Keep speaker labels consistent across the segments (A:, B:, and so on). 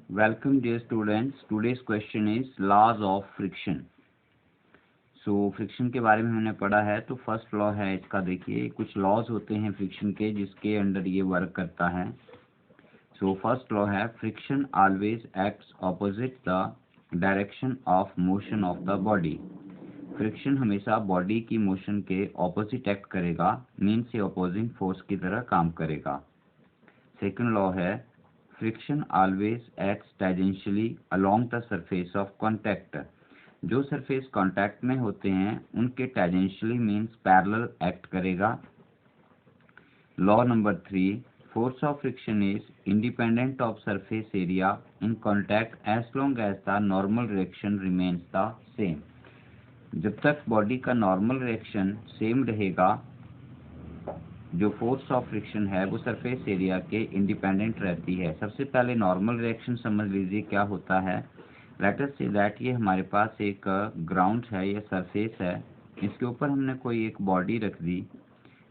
A: Welcome dear students. Today's question is laws of friction. Friction के बारे में हमने पढ़ा है। तो फर्स्ट लॉ है इसका, देखिए कुछ लॉज होते हैं फ्रिक्शन के जिसके अंडर ये वर्क करता है। फर्स्ट लॉ है friction always acts opposite the direction of motion of the body. Friction हमेशा बॉडी की मोशन के ऑपोजिट एक्ट करेगा, मीन्स ये ऑपोजिंग फोर्स की तरह काम करेगा। सेकंड लॉ है friction always acts tangentially along the surface of contact. जो सरफेस कॉन्टैक्ट में होते हैं उनके टेंजेंशियली मीन्स पैरेलल एक्ट करेगा। Law number 3, force of friction is independent of surface area in contact as long as the normal reaction remains the same. जब तक body का normal reaction same रहेगा, जो फोर्स ऑफ फ्रिक्शन है वो surface area के independent रहती है। सबसे पहले नॉर्मल रिएक्शन समझ लीजिए क्या होता है। लेट अस से दैट ये हमारे पास एक ग्राउंड है या सरफेस है, इसके ऊपर हमने कोई एक बॉडी रख दी।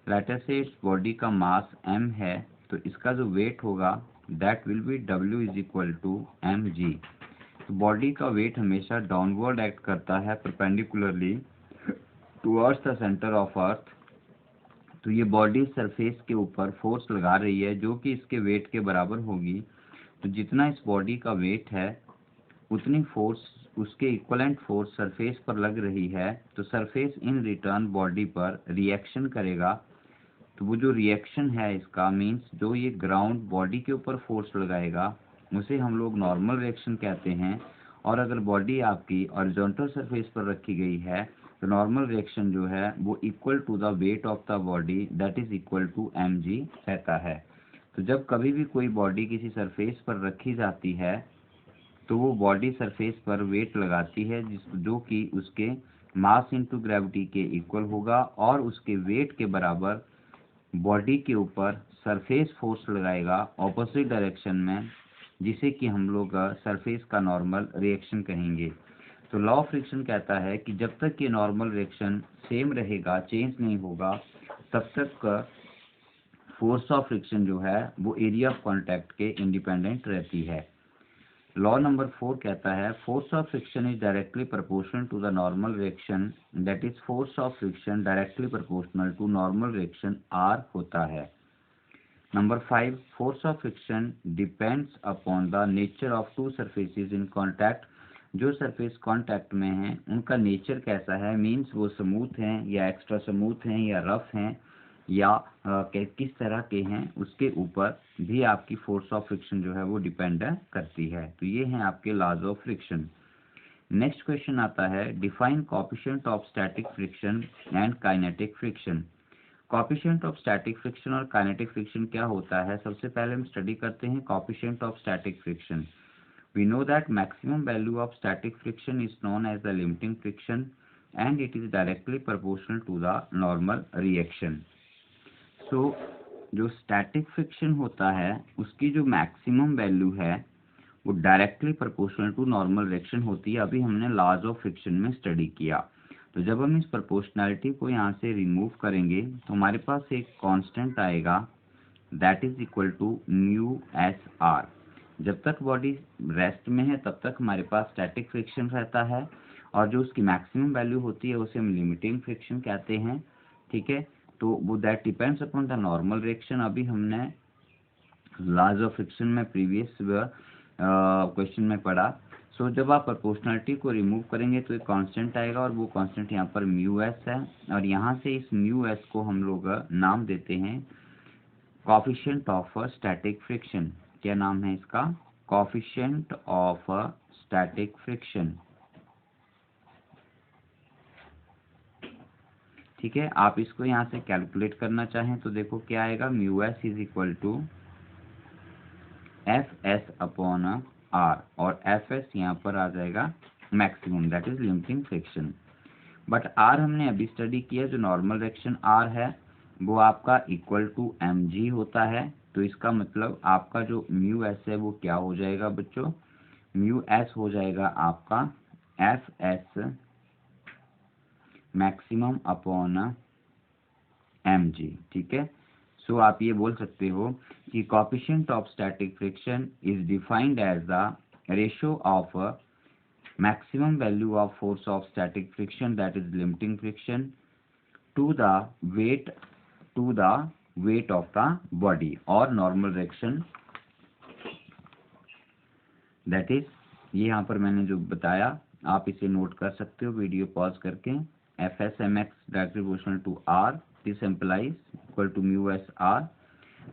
A: लेट अस से इस बॉडी का मास m है, तो इसका जो वेट होगा that will be W is equal to mg। तो बॉडी का वेट हमेशा डाउनवर्ड एक्ट करता है perpendicularly towards the centre of earth. तो ये बॉडी सरफेस के ऊपर फोर्स लगा रही है जो कि इसके वेट के बराबर होगी। तो जितना इस बॉडी का वेट है उतनी फोर्स, उसके इक्वलेंट फोर्स सरफेस पर लग रही है। तो सरफेस इन रिटर्न बॉडी पर रिएक्शन करेगा। तो वो जो रिएक्शन है इसका मीन्स जो ये ग्राउंड बॉडी के ऊपर फोर्स लगाएगा उसे हम लोग नॉर्मल रिएक्शन कहते हैं। और अगर बॉडी आपकी हॉरिजॉन्टल सरफेस पर रखी गई है तो नॉर्मल रिएक्शन जो है वो equal to the weight of the body that is equal to mg रहता है। तो जब कभी भी कोई बॉडी किसी सरफेस पर रखी जाती है तो वो बॉडी सरफेस पर वेट लगाती है जो कि उसके मास इनटू ग्रेविटी के इक्वल होगा और उसके वेट के बराबर बॉडी के ऊपर सरफेस फोर्स लगाएगा ऑपोजिट डायरेक्शन में, जिसे कि हम लोग सरफेस का नॉर्मल रिएक्शन कहेंगे। तो लॉ ऑफ फ्रिक्शन कहता है कि जब तक ये नॉर्मल रिएक्शन सेम रहेगा, चेंज नहीं होगा, तब तक फोर्स ऑफ फ्रिक्शन जो है वो एरिया ऑफ कॉन्टैक्ट के इंडिपेंडेंट रहती है। लॉ नंबर 4 कहता है force of friction is directly proportional to the normal reaction, that is force of friction directly proportional to normal reaction R होता है। Number 5, force of friction depends upon the nature of two surfaces in contact. जो surface contact में हैं उनका nature कैसा है, means वो smooth हैं या एक्स्ट्रा स्मूथ हैं या रफ हैं या किस तरह के हैं, उसके ऊपर भी आपकी फोर्स ऑफ फ्रिक्शन जो है वो डिपेंड करती है। तो ये हैं आपके laws of friction. Next question आता है define coefficient of static friction and kinetic friction. Coefficient of static friction और काइनेटिक फ्रिक्शन क्या होता है। सबसे पहले हम स्टडी करते हैं coefficient of static friction. We know that maximum value of static friction is known as the limiting friction and it is directly proportional to the normal reaction. So जो static friction होता है उसकी जो maximum value है वो directly proportional to normal reaction होती है। अभी हमने laws of friction में स्टडी किया। तो जब हम इस proportionality को यहाँ से रिमूव करेंगे तो हमारे पास एक कांस्टेंट आएगा that is equal to mu S are. जब तक बॉडी रेस्ट में है तब तक हमारे पास स्टैटिक फ्रिक्शन रहता है और जो उसकी मैक्सिमम वैल्यू होती है उसे हम लिमिटिंग फ्रिक्शन कहते हैं। ठीक है, तो वो that depends upon the normal reaction. अभी हमने लॉज ऑफ फ्रिक्शन में प्रीवियस क्वेश्चन में पढ़ा। जब आप प्रोपोर्शनलिटी को रिमूव करेंगे तो एक कांस्टेंट आएगा और वो कांस्टेंट यहाँ पर म्यू एस है और यहाँ से इस म्यू एस को हम लोग नाम देते हैं कोएफिशिएंट ऑफ स्टैटिक फ्रिक्शन। क्या नाम है इसका? Coefficient of static friction. ठीक है, आप इसको यहाँ से कैलकुलेट करना चाहें तो देखो क्या आएगा, mu S is equal to F S upon R और एफ एस यहाँ पर आ जाएगा maximum that is limiting friction. But R हमने अभी स्टडी किया, जो नॉर्मल रिएक्शन आर है वो आपका इक्वल टू mg होता है। तो इसका मतलब आपका जो म्यू एस है वो क्या हो जाएगा बच्चों, म्यू एस हो जाएगा आपका F S maximum upon mg। ठीक है, सो आप ये बोल सकते हो कि coefficient of static friction is defined as the ratio of maximum value of force of static friction, that is limiting friction, to the weight of the body or normal reaction, that is ये यहाँ पर मैंने जो बताया आप इसे note कर सकते हो वीडियो पॉज करके। FS/mx directly proportional to r, this implies equal to mu S R.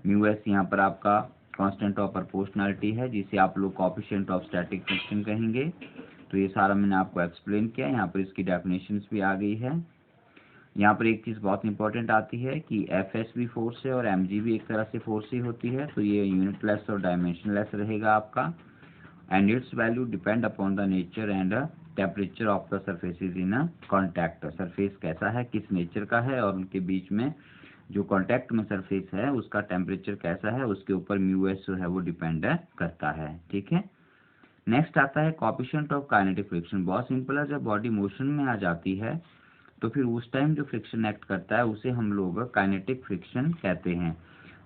A: Mu S यहाँ पर आपका कांस्टेंट ऑफ प्रोपोर्शनलिटी है जिसे आप लोग कोएफिशिएंट ऑफ स्टैटिक फ्रिक्शन कहेंगे। तो ये सारा मैंने आपको एक्सप्लेन किया, यहाँ पर इसकी डेफिनेशंस भी आ गई है। यहाँ पर एक चीज़ बहुत इंपॉर्टेंट आती है कि FS भी फोर्स है और mg भी एक तरह से फोर्स ही होती है, तो ये यूनिटलेस और डायमेंशनलेस रहेगा आपका। And it's value depend upon the nature and temperature of the surfaces in contact. Surface कैसा है, किस नेचर का है, और उनके बीच में जो कॉन्टैक्ट में सरफेस है उसका टेम्परेचर कैसा है, उसके ऊपर म्यू एस जो है वो डिपेंड करता है। ठीक है, नेक्स्ट आता है कोएफिशिएंट ऑफ काइनेटिक फ्रिक्शन। बहुत सिंपल है, जब बॉडी मोशन में आ जाती है तो फिर उस टाइम जो फ्रिक्शन एक्ट करता है उसे हम लोग काइनेटिक फ्रिक्शन कहते हैं।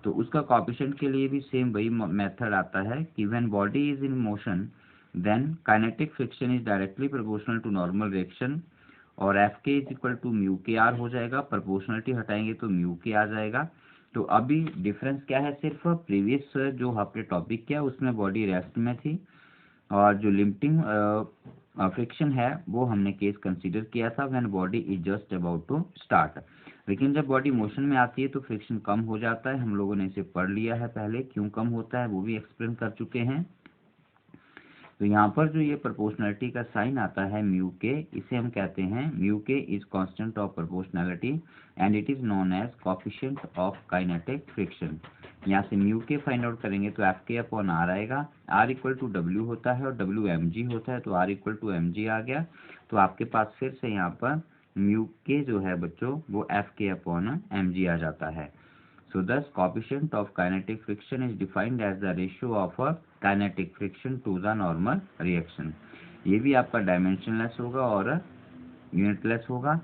A: तो उसका कोएफिशिएंट के लिए भी सेम वही मेथड आता है कि when body is in motion then kinetic friction is directly proportional to normal reaction, और F K is equal to mu K R हो जाएगा। प्रोपोर्शनलिटी हटाएंगे तो म्यू के आ जाएगा। तो अभी डिफरेंस क्या है, सिर्फ प्रीवियस जो आपने टॉपिक किया उसमें बॉडी रेस्ट में थी, और जो लिमिटिंग फ्रिक्शन है वो हमने केस कंसीडर किया था when body is just about to start. लेकिन जब बॉडी मोशन में आती है तो फ्रिक्शन कम हो जाता है। हम लोगों ने इसे पढ़ लिया है पहले, क्यों कम होता है वो भी एक्सप्लेन कर चुके हैं। तो यहाँ पर जो ये प्रोपोर्शनलिटी का साइन आता है म्यू के, इसे हम कहते हैं mu K is constant of proportionality and it is known as coefficient of kinetic friction. यहाँ से म्यू के फाइंड आउट करेंगे तो एफ के अपॉन आर आएगा। आर इक्वल टू डब्ल्यू होता है और डब्ल्यू एम जी होता है, तो R equal to M G आ गया। तो आपके पास फिर से यहाँ पर म्यू के जो है बच्चों वो एफ के अपॉन एम जी आ जाता है। So thus coefficient of kinetic friction is defined as the ratio of a kinetic friction to the normal reaction। ये भी आपका डायमेंशनलेस होगा और यूनिटलेस होगा।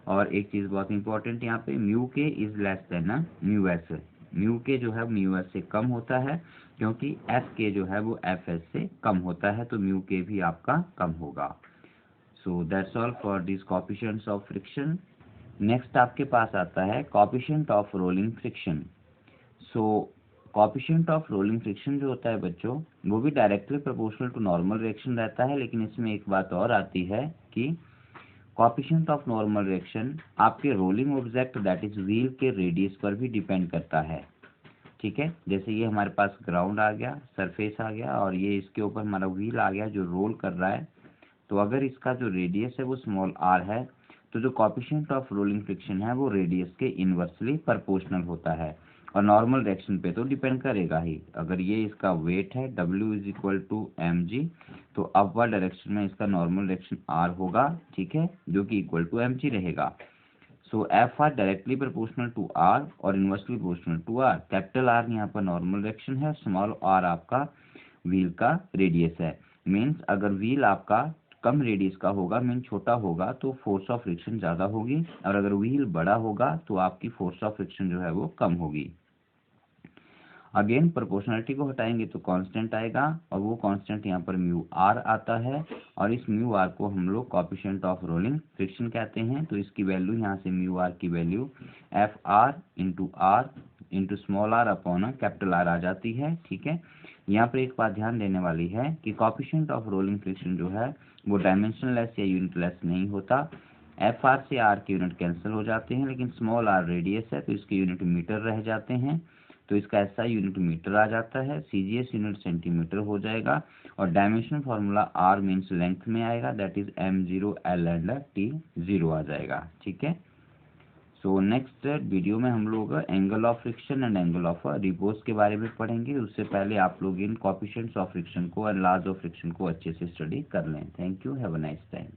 A: और एक चीज़ बहुत इंपॉर्टेंट यहाँ पे, mu K is less than mu S. Mu के जो है म्यू एस से कम होता है, क्योंकि एफ के जो है वो एफ एस से कम होता है, तो म्यू के भी आपका कम होगा। So that's all for this coefficients of friction. Next आपके पास आता है coefficient of rolling friction. So coefficient of rolling friction जो होता है बच्चों वो भी directly proportional to normal reaction रहता है, लेकिन इसमें एक बात और आती है कि कोएफिशिएंट ऑफ नॉर्मल रिएक्शन आपके rolling object that is wheel के रेडियस पर भी डिपेंड करता है। ठीक है, जैसे ये हमारे पास ग्राउंड आ गया, सरफेस आ गया, और ये इसके ऊपर हमारा व्हील आ गया जो रोल कर रहा है। तो अगर इसका जो रेडियस है वो स्मॉल आर है तो जो कोएफिशिएंट ऑफ रोलिंग फ्रिक्शन है वो रेडियस के इनवर्सली प्रोपोर्शनल होता है, और नॉर्मल रिएक्शन पे तो डिपेंड करेगा ही। अगर ये इसका वेट है W is equal to M G, तो अपवर्ड डायरेक्शन में इसका नॉर्मल रिएक्शन R होगा, ठीक है, जो कि इक्वल टू एम जी रहेगा। So F R directly proportional to R और inversely proportional to R। Capital R यहाँ पर नॉर्मल रिएक्शन है, स्मॉल r आपका व्हील का रेडियस है। मीन्स अगर व्हील आपका कम रेडियस का होगा, मीन छोटा होगा, तो फोर्स ऑफ फ्रिक्शन ज़्यादा होगी, और अगर व्हील बड़ा होगा तो आपकी फोर्स ऑफ फ्रिक्शन जो है वो कम होगी। अगेन प्रोपोर्शनलिटी को हटाएंगे तो कांस्टेंट आएगा, और वो कांस्टेंट यहाँ पर म्यू आर आता है, और इस म्यू आर को हम लोग कोएफिशिएंट ऑफ रोलिंग फ्रिक्शन कहते हैं। तो इसकी वैल्यू यहाँ से म्यू आर की value F R into small R upon capital R आ जाती है। ठीक है, यहाँ पर एक बात ध्यान देने वाली है कि कोएफिशिएंट ऑफ रोलिंग फ्रिक्शन जो है वो डायमेंशनलेस या यूनिटलेस नहीं होता। एफ आर से आर के यूनिट कैंसिल हो जाते हैं, लेकिन स्मॉल आर रेडियस है तो इसके यूनिट मीटर रह जाते हैं, तो इसका ऐसा यूनिट मीटर आ जाता है। सीजीएस यूनिट सेंटीमीटर हो जाएगा, और dimension formula R means length में आएगा, that is m0 l and t0 आ जाएगा। ठीक है, सो नेक्स्ट वीडियो में हम लोग angle of friction and angle of repose के बारे में पढ़ेंगे। उससे पहले आप लोग इन कोएफिशिएंट्स ऑफ फ्रिक्शन को और लॉज ऑफ फ्रिक्शन को अच्छे से स्टडी कर लें। Thank you, have a nice time.